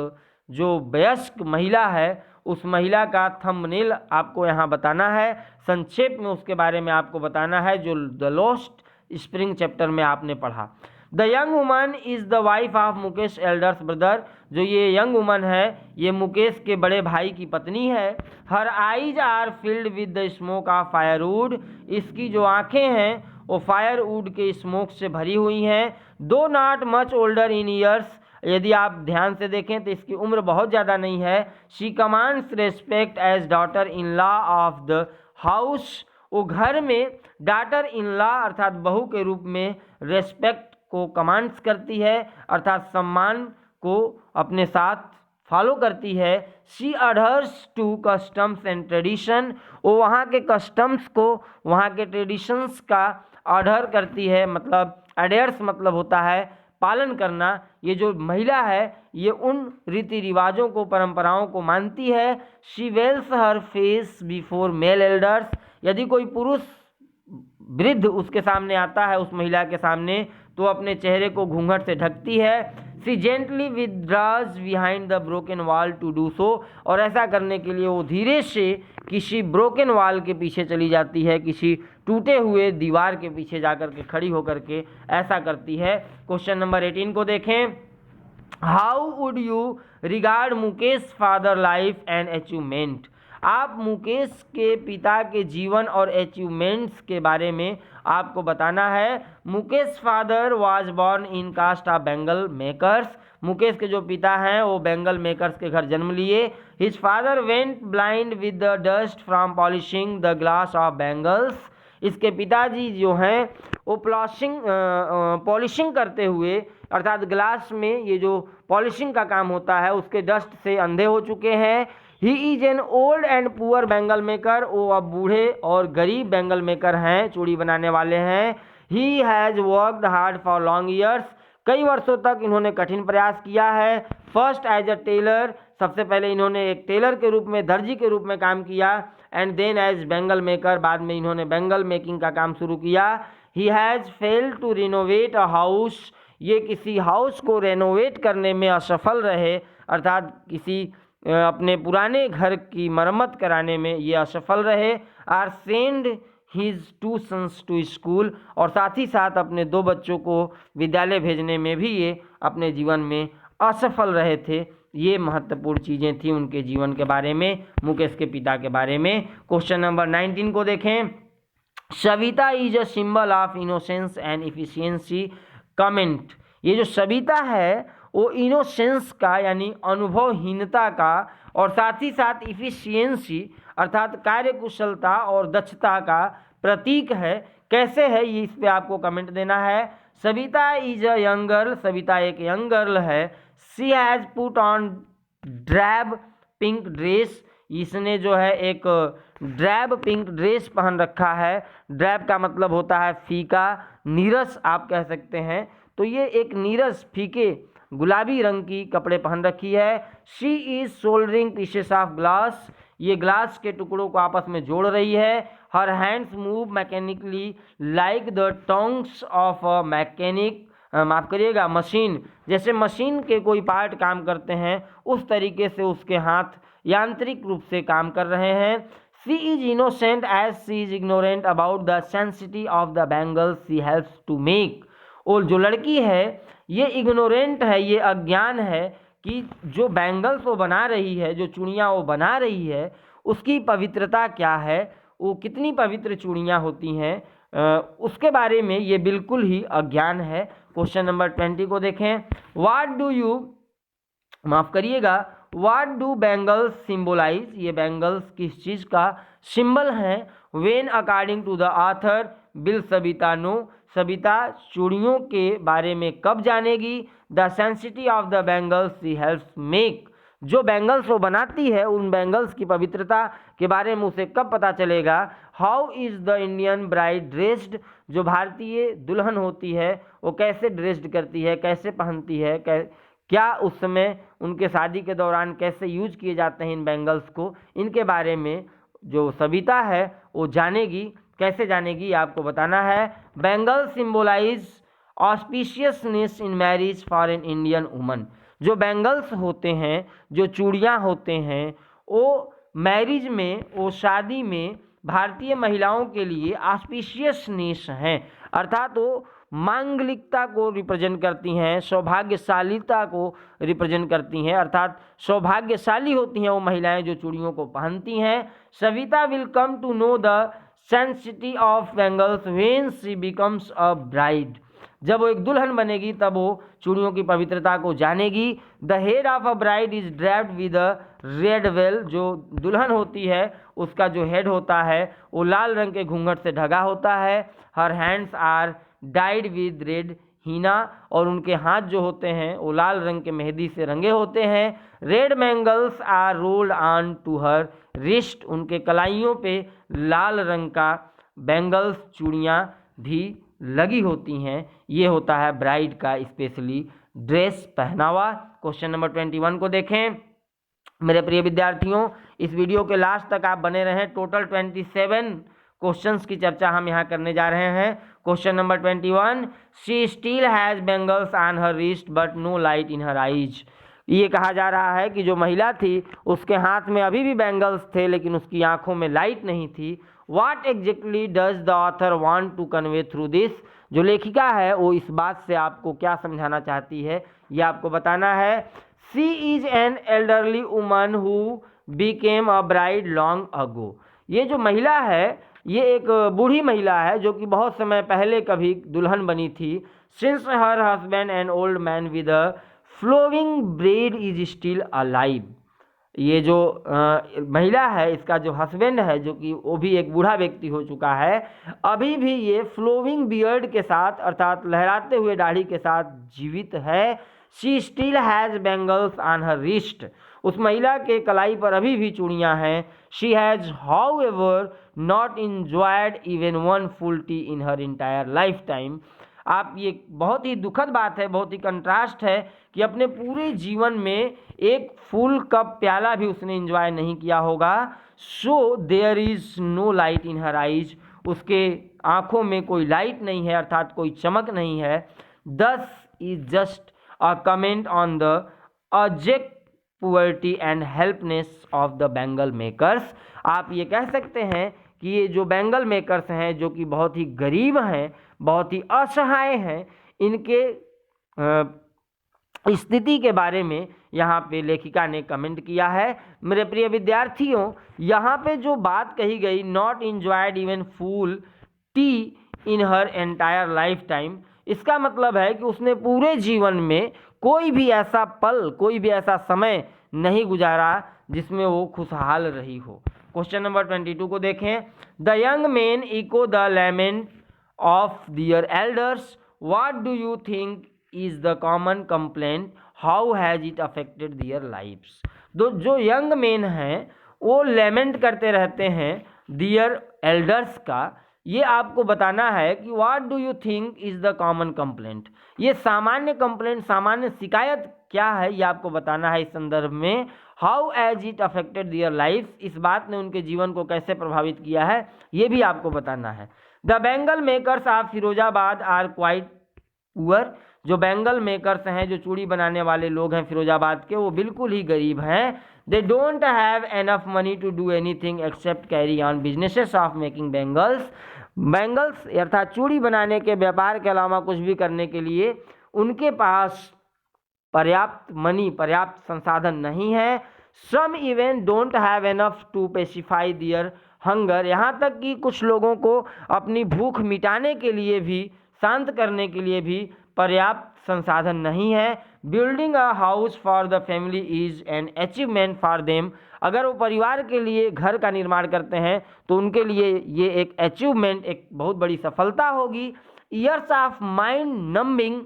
Speaker 1: जो वयस्क महिला है उस महिला का थंबनेल आपको यहाँ बताना है, संक्षेप में उसके बारे में आपको बताना है जो द लॉस्ट स्प्रिंग चैप्टर में आपने पढ़ा। The young woman is the wife of Mukesh elders brother. जो ये यंग वुमन है ये मुकेश के बड़े भाई की पत्नी है। Her eyes are filled with the smoke of firewood. इसकी जो आंखें हैं वो फायरवुड के स्मोक से भरी हुई हैं। दो not much older in years, यदि आप ध्यान से देखें तो इसकी उम्र बहुत ज़्यादा नहीं है। She commands respect as daughter in law of the house. वो घर में डॉटर इन लॉ अर्थात बहू के रूप में रेस्पेक्ट को कमांड्स करती है, अर्थात सम्मान को अपने साथ फॉलो करती है। She adheres to customs and tradition. वो वहाँ के कस्टम्स को, वहाँ के ट्रेडिशंस का अडहर करती है, मतलब अडेयर्स मतलब होता है पालन करना। ये जो महिला है ये उन रीति रिवाजों को, परंपराओं को मानती है। She veils her face before male elders. यदि कोई पुरुष वृद्ध उसके सामने आता है, उस महिला के सामने, तो अपने चेहरे को घूंघट से ढकती है। She gently withdraws behind the broken wall to do so. और ऐसा करने के लिए वो धीरे से किसी ब्रोकन वॉल के पीछे चली जाती है, किसी टूटे हुए दीवार के पीछे जाकर के खड़ी होकर के ऐसा करती है। क्वेश्चन नंबर 18 को देखें। How would you regard Mukesh father life and achievement. आप मुकेश के पिता के जीवन और अचीवमेंट्स के बारे में आपको बताना है। Mukesh father was born in caste of bangle makers. Mukesh के जो पिता हैं वो बेंगल मेकर्स के घर जन्म लिए। His father went blind with the dust from polishing the glass of bangles. इसके पिताजी जो हैं वो पॉलिशिंग करते हुए, अर्थात ग्लास में ये जो पॉलिशिंग का काम होता है उसके डस्ट से अंधे हो चुके हैं। He is an old and poor Bengal maker. वो अब बूढ़े और गरीब बेंगल मेकर हैं, चूड़ी बनाने वाले हैं। He has worked hard for long years. कई वर्षों तक इन्होंने कठिन प्रयास किया है। फर्स्ट एज अ टेलर, सबसे पहले इन्होंने एक टेलर के रूप में, दर्जी के रूप में काम किया। And then as bangle maker, बाद में इन्होंने बेंगल मेकिंग का काम शुरू किया। He has failed to renovate a house. ये किसी हाउस को रेनोवेट करने में असफल रहे, अर्थात किसी अपने पुराने घर की मरम्मत कराने में ये असफल रहे। Or send his two sons to school. और साथ ही साथ अपने दो बच्चों को विद्यालय भेजने में भी ये अपने जीवन में असफल रहे थे। ये महत्वपूर्ण चीज़ें थी उनके जीवन के बारे में, मुकेश के पिता के बारे में। क्वेश्चन नंबर 19 को देखें। Savita is a symbol of innocence and efficiency. Comment. ये जो सविता है वो इनोसेंस का यानी अनुभवहीनता का और साथ ही साथ इफिशियंसी अर्थात कार्यकुशलता और दक्षता का प्रतीक है। कैसे है ये, इस पे आपको कमेंट देना है। Savita is a young girl. Savita एक यंग गर्ल है। She has put on drab pink dress. इसने जो है एक ड्रैब पिंक ड्रेस पहन रखा है। ड्रैब का मतलब होता है फीका, नीरस आप कह सकते हैं। तो ये एक नीरस फीके गुलाबी रंग की कपड़े पहन रखी है। She is soldering pieces of glass. ये ग्लास के टुकड़ों को आपस में जोड़ रही है। Her hands move mechanically like the tongs of a mechanic. माफ करिएगा, मशीन। जैसे मशीन के कोई पार्ट काम करते हैं उस तरीके से उसके हाथ यांत्रिक रूप से काम कर रहे हैं। She is innocent as she is ignorant about the sanctity of the bangles she helps to make. और जो लड़की है ये इग्नोरेंट है, ये अज्ञान है कि जो बैंगल्स वो बना रही है, जो चूड़ियाँ वो बना रही है, उसकी पवित्रता क्या है, वो कितनी पवित्र चूड़ियाँ होती हैं, उसके बारे में ये बिल्कुल ही अज्ञान है। क्वेश्चन नंबर 20 को देखें। व्हाट डू यू, माफ़ करिएगा, व्हाट डू बैंगल्स सिम्बोलाइज। ये बैंगल्स किस चीज़ का सिंबल हैं। When according to the author will Savita know. Savita चूड़ियों के बारे में कब जानेगी। The sanctity of the bangles she helps make. जो बैंगल्स वो बनाती है उन बैंगल्स की पवित्रता के बारे में उसे कब पता चलेगा। How is the Indian bride dressed. जो भारतीय दुल्हन होती है वो कैसे ड्रेस्ड करती है, कैसे पहनती है, क्या उस समय उनके शादी के दौरान कैसे यूज किए जाते हैं इन बैंगल्स को, इनके बारे में जो सविता है वो जानेगी। कैसे जानेगी आपको बताना है। Bangle symbolise auspiciousness in marriage for an Indian woman. जो बैंगल्स होते हैं, जो चूड़ियाँ होते हैं, वो मैरिज में, वो शादी में भारतीय महिलाओं के लिए ऑस्पिशियसनेस हैं, अर्थात वो मांगलिकता को रिप्रेजेंट करती हैं, सौभाग्यशालीता को रिप्रेजेंट करती हैं, अर्थात सौभाग्यशाली होती हैं वो महिलाएं जो चूड़ियों को पहनती हैं। Savita will come to know the sanctity of bangles when she becomes a bride. जब वो एक दुल्हन बनेगी तब वो चूड़ियों की पवित्रता को जानेगी। The head of a bride is draped with a red veil. जो दुल्हन होती है उसका जो हेड होता है वो लाल रंग के घूंघट से ढका होता है। Her hands are dyed with red henna, और उनके हाथ जो होते हैं वो लाल रंग के मेहंदी से रंगे होते हैं। Red bangles are rolled on to her wrist. उनके कलाइयों पे लाल रंग का बैंगल्स चूड़ियाँ भी लगी होती हैं। ये होता है ब्राइड का स्पेशली ड्रेस पहनावा। क्वेश्चन नंबर 21 को देखें। मेरे प्रिय विद्यार्थियों, इस वीडियो के लास्ट तक आप बने रहें। टोटल 27 क्वेश्चंस की चर्चा हम यहाँ करने जा रहे हैं। Question number 21, she still has bangles on her wrist but no light in her eyes. ये कहा जा रहा है कि जो महिला थी उसके हाथ में अभी भी बैंगल्स थे लेकिन उसकी आंखों में लाइट नहीं थी। What exactly does the author want to convey through this? जो लेखिका है वो इस बात से आपको क्या समझाना चाहती है ये आपको बताना है। She is an elderly woman who became a bride long ago। ये जो महिला है ये एक बूढ़ी महिला है जो कि बहुत समय पहले कभी दुल्हन बनी थी। Since her husband an old man with a flowing beard is still alive। ये जो महिला है इसका जो हस्बैंड है जो कि वो भी एक बूढ़ा व्यक्ति हो चुका है, अभी भी ये फ्लोविंग बियर्ड के साथ अर्थात लहराते हुए दाढ़ी के साथ जीवित है। She still has bangles on her wrist. उस महिला के कलाई पर अभी भी चूड़ियाँ हैं। She has how ever not enjoyed even one full T in her entire life time. आप ये बहुत ही दुखद बात है, बहुत ही कंट्रास्ट है कि अपने पूरे जीवन में एक फुल कप प्याला भी उसने एंजॉय नहीं किया होगा। So there is no light in her eyes. उसके आंखों में कोई लाइट नहीं है अर्थात कोई चमक नहीं है। This is just a comment on the abject poverty and helplessness of the bangle makers. आप ये कह सकते हैं कि ये जो बैंगल मेकर्स हैं जो कि बहुत ही गरीब हैं, बहुत ही असहाय हैं, इनके स्थिति के बारे में यहाँ पे लेखिका ने कमेंट किया है। मेरे प्रिय विद्यार्थियों, यहाँ पे जो बात कही गई not enjoyed even full T in her entire life time, इसका मतलब है कि उसने पूरे जीवन में कोई भी ऐसा पल, कोई भी ऐसा समय नहीं गुजारा जिसमें वो खुशहाल रही हो। क्वेश्चन नंबर 22 को देखें। The young man echo the lament of their elders. What do you think is the common complaint, how has it affected their lives. जो यंग मैन हैं वो लेमेंट करते रहते हैं दियर एल्डर्स का। ये आपको बताना है कि what do you think is the common complaint. ये सामान्य कंप्लेंट, सामान्य शिकायत क्या है ये आपको बताना है इस संदर्भ में। How has it affected their life, इस बात ने उनके जीवन को कैसे प्रभावित किया है ये भी आपको बताना है। The bangle makers of Firozabad are quite poor. जो बैंगल मेकर्स हैं, जो चूड़ी बनाने वाले लोग हैं फिरोजाबाद के, वो बिल्कुल ही गरीब हैं। They don't have enough money to do anything except carry on businesses of making bangles. Bangles अर्थात चूड़ी बनाने के व्यापार के अलावा कुछ भी करने के लिए उनके पास पर्याप्त मनी, पर्याप्त संसाधन नहीं है। Some even don't have enough to pacify their hunger. यहाँ तक कि कुछ लोगों को अपनी भूख मिटाने के लिए भी, शांत करने के लिए भी पर्याप्त संसाधन नहीं है। Building a house for the family is an achievement for them. अगर वो परिवार के लिए घर का निर्माण करते हैं तो उनके लिए ये एक अचीवमेंट, एक बहुत बड़ी सफलता होगी। Years of mind numbing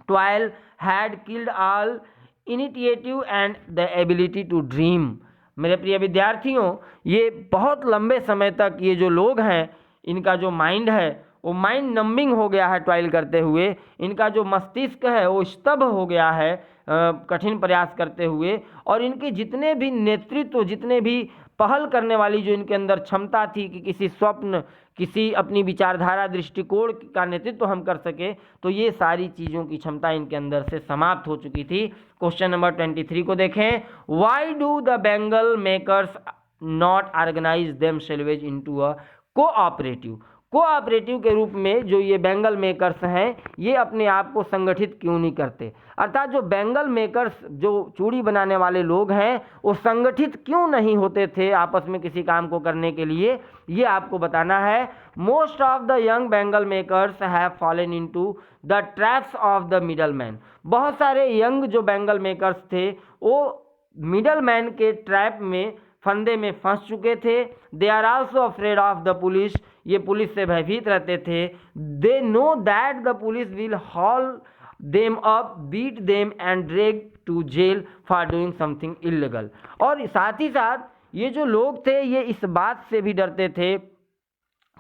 Speaker 1: toil had killed all initiative and the ability to dream. मेरे प्रिय विद्यार्थियों, ये बहुत लंबे समय तक ये जो लोग हैं इनका जो माइंड है वो माइंड नंबिंग हो गया है टॉयल करते हुए। इनका जो मस्तिष्क है वो स्तब्ध हो गया है कठिन प्रयास करते हुए। और इनके जितने भी नेतृत्व, जितने भी पहल करने वाली जो इनके अंदर क्षमता थी कि किसी स्वप्न, किसी अपनी विचारधारा, दृष्टिकोण का नेतृत्व हम कर सके, तो ये सारी चीज़ों की क्षमता इनके अंदर से समाप्त हो चुकी थी। क्वेश्चन नंबर 23 को देखें। Why do the bangle makers not organise themselves into a cooperative के रूप में जो ये बैंगल मेकर्स हैं ये अपने आप को संगठित क्यों नहीं करते, अर्थात जो बैंगल मेकर्स जो चूड़ी बनाने वाले लोग हैं वो संगठित क्यों नहीं होते थे आपस में किसी काम को करने के लिए, ये आपको बताना है। Most of the young bangle makers have fallen into the traps of the middle man. बहुत सारे यंग जो बैंगल मेकर्स थे वो मिडल मैन के ट्रैप में, फंदे में फंस चुके थे। They are also afraid of the police, ये पुलिस से भयभीत रहते थे। They know that the police will haul them up, beat them and drag to jail for doing something illegal. और साथ ही साथ ये जो लोग थे ये इस बात से भी डरते थे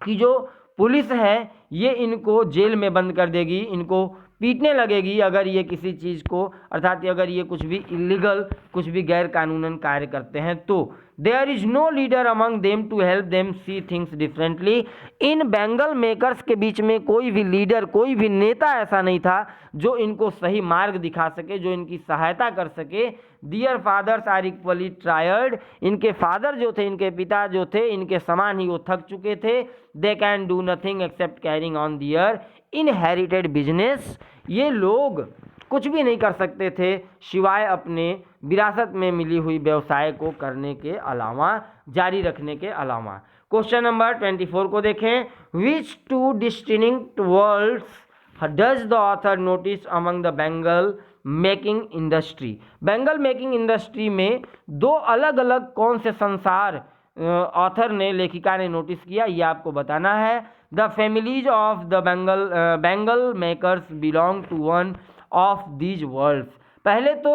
Speaker 1: कि जो पुलिस है ये इनको जेल में बंद कर देगी, इनको पीटने लगेगी अगर ये किसी चीज़ को, अर्थात अगर ये कुछ भी इलीगल, कुछ भी गैर कानूनन कार्य करते हैं तो। There is no leader among them to help them see things differently. इन बैंगल मेकर्स के बीच में कोई भी लीडर, कोई भी नेता ऐसा नहीं था जो इनको सही मार्ग दिखा सके, जो इनकी सहायता कर सके। दियर फादर्स आर इक्वली टायर्ड, इनके फादर जो थे, इनके पिता जो थे, इनके समान ही वो थक चुके थे। They can do nothing except carrying on their inherited business, ये लोग कुछ भी नहीं कर सकते थे सिवाय अपने विरासत में मिली हुई व्यवसाय को करने के अलावा, जारी रखने के अलावा। क्वेश्चन नंबर 24 को देखें। Which two distinct words does the author notice among the bangle making industry. Bangle making industry में दो अलग अलग कौन से संसार ऑथर ने, लेखिका ने नोटिस किया, ये आपको बताना है। The families of the bangle makers belong to one of these worlds. पहले तो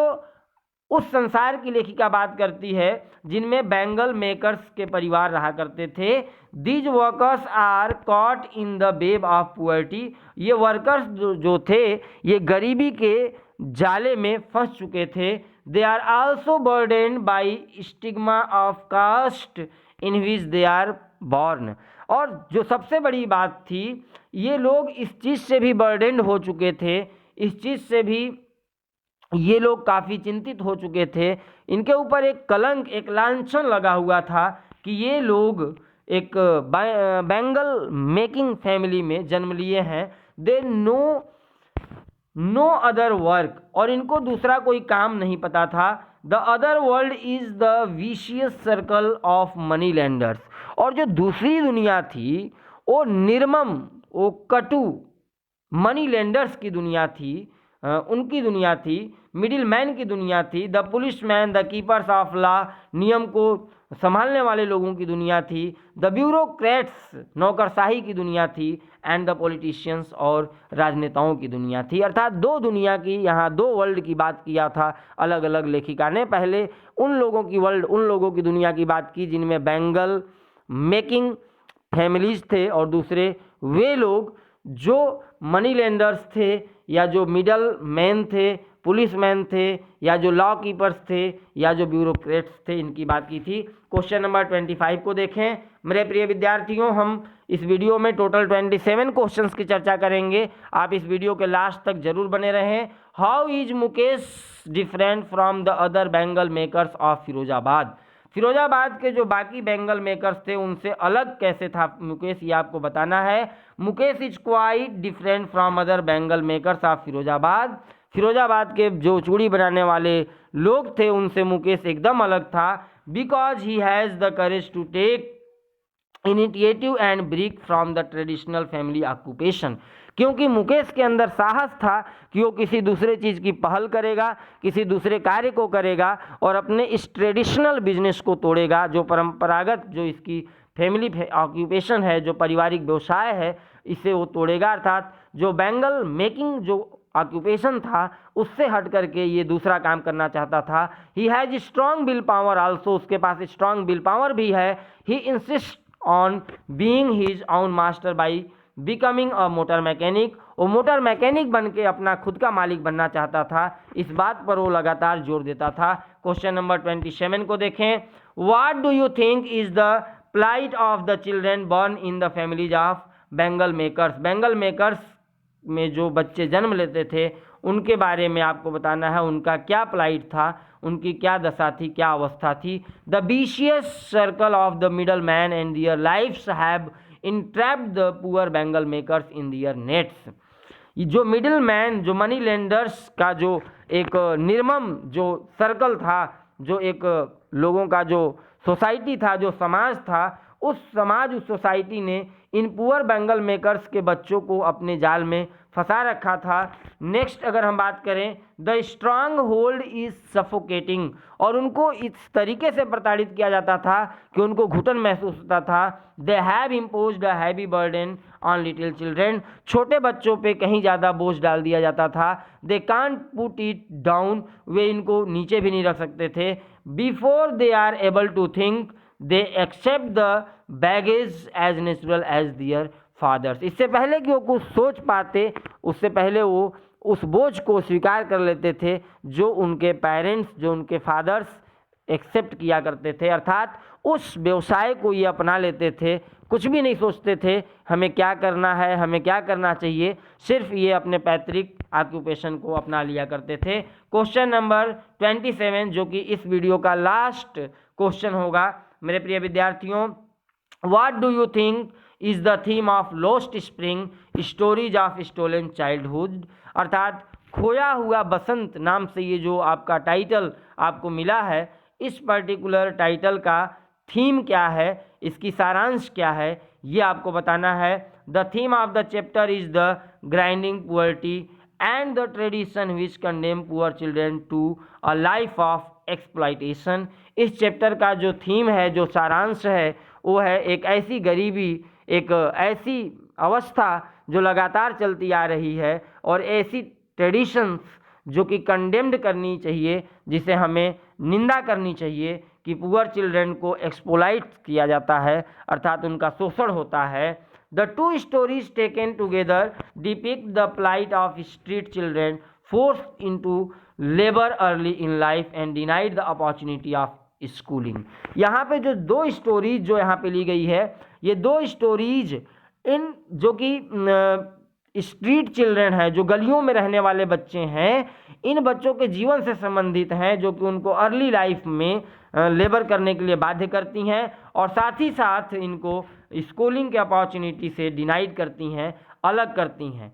Speaker 1: उस संसार की लेखिका बात करती है जिनमें बैंगल मेकर्स के परिवार रहा करते थे। These workers are caught in the web of poverty, ये वर्कर्स जो थे ये गरीबी के जाले में फंस चुके थे। They are also burdened by stigma of caste in which they are born. और जो सबसे बड़ी बात थी, ये लोग इस चीज़ से भी बर्डन्ड हो चुके थे, इस चीज़ से भी ये लोग काफ़ी चिंतित हो चुके थे। इनके ऊपर एक कलंक, एक लांछन लगा हुआ था कि ये लोग एक बेंगल मेकिंग फैमिली में जन्म लिए हैं। दे नो अदर वर्क, और इनको दूसरा कोई काम नहीं पता था। The other world is the vicious circle of money landers, और जो दूसरी दुनिया थी वो निर्मम, वो कटु मनी लैंडर्स की दुनिया थी, उनकी दुनिया थी, मिडिल मैन की दुनिया थी। The police man, the keepers of law, नियम को संभालने वाले लोगों की दुनिया थी। द ब्यूरोक्रेट्स, नौकरशाही की दुनिया थी। एंड द पॉलिटिशियंस, और राजनेताओं की दुनिया थी। अर्थात दो दुनिया की, यहाँ दो वर्ल्ड की बात किया था अलग अलग लेखिका ने। पहले उन लोगों की वर्ल्ड, उन लोगों की दुनिया की बात की जिनमें बेंगल मेकिंग फैमिलीज थे, और दूसरे वे लोग जो मनी लेंडर्स थे, या जो मिडल मैन थे, पुलिस मैन थे, या जो लॉ कीपर्स थे, या जो ब्यूरोक्रेट्स थे, इनकी बात की थी। क्वेश्चन नंबर 25 को देखें। मेरे प्रिय विद्यार्थियों, हम इस वीडियो में टोटल 27 क्वेश्चंस की चर्चा करेंगे। आप इस वीडियो के लास्ट तक जरूर बने रहें। How is Mukesh different from the other Bengal makers of Firozabad. Firozabad के जो बाकी बेंगल मेकर्स थे उनसे अलग कैसे था मुकेश, ये आपको बताना है। Mukesh is quite different from other Bengal makers of Firozabad. Firozabad के जो चूड़ी बनाने वाले लोग थे उनसे मुकेश एकदम अलग था। Because he has the courage to take initiative and break from the traditional family occupation, क्योंकि मुकेश के अंदर साहस था कि वो किसी दूसरे चीज़ की पहल करेगा, किसी दूसरे कार्य को करेगा और अपने इस ट्रेडिशनल बिजनेस को तोड़ेगा, जो परंपरागत, जो इसकी फैमिली ऑक्यूपेशन है, जो पारिवारिक व्यवसाय है, इसे वो तोड़ेगा। अर्थात जो बेंगल मेकिंग जो ऑक्यूपेशन था उससे हट करके ये दूसरा काम करना चाहता था। He has strong will power also, उसके पास स्ट्रॉन्ग विल पावर भी है। He insist on being his own master by becoming a motor mechanic, वो मोटर मैकेनिक बन के अपना खुद का मालिक बनना चाहता था। इस बात पर वो लगातार जोर देता था। क्वेश्चन नंबर 27 को देखें। What do you think is the plight of the children born in the families of bangle makers. Bangle makers में जो बच्चे जन्म लेते थे उनके बारे में आपको बताना है, उनका क्या प्लाइट था, उनकी क्या दशा थी, क्या अवस्था थी। The vicious circle of the middle man and their lives have entrapped the poor bengal makers in their nets। जो मिडिल मैन, जो मनी लेंडर्स का जो एक निर्मम जो सर्कल था, जो एक लोगों का जो सोसाइटी था, जो समाज था, उस सोसाइटी ने इन पुअर बेंगल मेकर्स के बच्चों को अपने जाल में फंसा रखा था। नेक्स्ट अगर हम बात करें, the strong hold is suffocating, और उनको इस तरीके से प्रताड़ित किया जाता था कि उनको घुटन महसूस होता था। They have imposed a heavy burden on little children, छोटे बच्चों पे कहीं ज़्यादा बोझ डाल दिया जाता था। They can't put it down, वे इनको नीचे भी नहीं रख सकते थे। Before they are able to think they accept the baggage as natural as their fathers, इससे पहले कि वो कुछ सोच पाते, उससे पहले वो उस बोझ को स्वीकार कर लेते थे जो उनके पेरेंट्स, जो उनके फादर्स एक्सेप्ट किया करते थे। अर्थात उस व्यवसाय को ये अपना लेते थे, कुछ भी नहीं सोचते थे हमें क्या करना है, हमें क्या करना चाहिए, सिर्फ ये अपने पैतृक ऑक्यूपेशन को अपना लिया करते थे। क्वेश्चन नंबर 27 जो कि इस वीडियो का लास्ट क्वेश्चन होगा मेरे प्रिय विद्यार्थियों, what do you think is the theme of lost spring stories of stolen childhood, अर्थात खोया हुआ बसंत नाम से ये जो आपका टाइटल आपको मिला है, इस पर्टिकुलर टाइटल का थीम क्या है, इसकी सारांश क्या है, ये आपको बताना है। The theme of the chapter is the grinding poverty and the tradition which condemn poor children to a life of exploitation. इस चैप्टर का जो थीम है, जो सारांश है, वो है एक ऐसी गरीबी, एक ऐसी अवस्था जो लगातार चलती आ रही है, और ऐसी ट्रेडिशंस जो कि कंडेम्ड करनी चाहिए, जिसे हमें निंदा करनी चाहिए कि पुअर चिल्ड्रन को एक्सप्लॉइट किया जाता है, अर्थात उनका शोषण होता है। The two stories taken together depict the plight of street children forced into labour early in life and denied the opportunity of schooling. यहाँ पे जो दो स्टोरीज जो यहाँ पे ली गई है, ये दो स्टोरीज इन जो कि स्ट्रीट चिल्ड्रन है, जो गलियों में रहने वाले बच्चे हैं, इन बच्चों के जीवन से संबंधित हैं, जो कि उनको अर्ली लाइफ में लेबर करने के लिए बाध्य करती हैं, और साथ ही साथ इनको स्कूलिंग के अपॉर्चुनिटी से डिनाइड करती हैं, अलग करती हैं।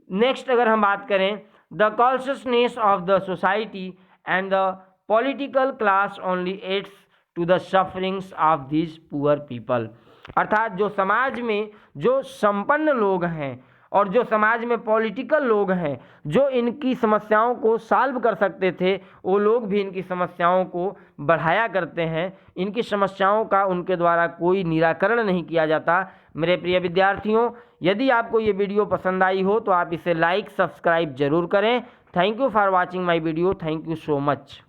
Speaker 1: नेक्स्ट अगर हम बात करें, the consciousness of the society and the political class only adds to the sufferings of this poor people, अर्थात जो समाज में जो संपन्न लोग हैं और जो समाज में पॉलिटिकल लोग हैं, जो इनकी समस्याओं को सॉल्व कर सकते थे, वो लोग भी इनकी समस्याओं को बढ़ाया करते हैं। इनकी समस्याओं का उनके द्वारा कोई निराकरण नहीं किया जाता। मेरे प्रिय विद्यार्थियों, यदि आपको ये वीडियो पसंद आई हो तो आप इसे लाइक सब्सक्राइब जरूर करें। Thank you for watching my video. Thank you so much.